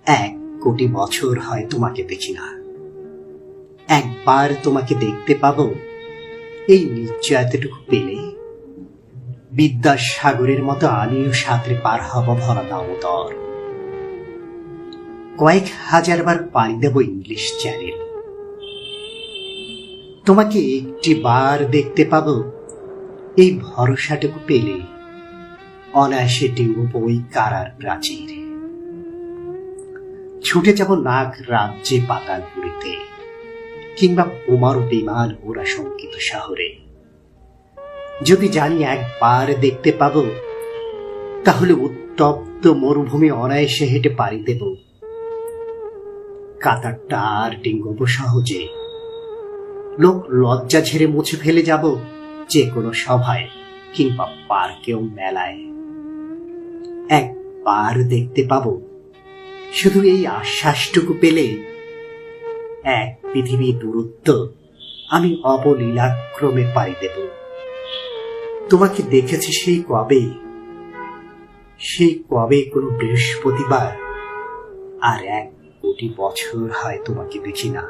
1 কোটি বছর হয় তোমাকে দেখি না। একবার তোমাকে দেখতে পাবো, এই নিশ্চয়তাটুকু পেলে বিদ্যাসাগরের মতো আমিও সাঁতরে পার হব ভরা দামোদর। কয়েক হাজারবার পাড়ি দেব ইংলিশ চ্যানেল। তোমাকে একটি বার দেখতে পাবো, এই ভরসাটুকু পেলে অনায়াসে ডিঙব ওই কারার প্রাচীর। ছুটে যাব নাগ রাজ্যে পাতালপুরীতে, কিংবা বোমার বিমান ওরা শঙ্কিত শহরে। যদি জানি একবার দেখতে পাবো, তাহলে উত্তপ্ত মরুভূমি অনায়াসে হেঁটে পাড়ি দেব। কাতারটা আর ডিঙ্গব সহজে। লোক লজ্জা ঝেড়ে মুছে ফেলে যাব যে কোনো সভায় কিংবা পার্কেও মেলায়। একবার দেখতে পাবো, শুধু এই আশ্বাসটুকু পেলে 1 পৃথিবী দূরত্ব আমি অবলীলাক্রমে পাড়ি দেব। তোমাকে দেখেছি সেই কবে কোনো বৃহস্পতিবার, আর 1 কোটি বছর হয় তোমাকে দেখি না।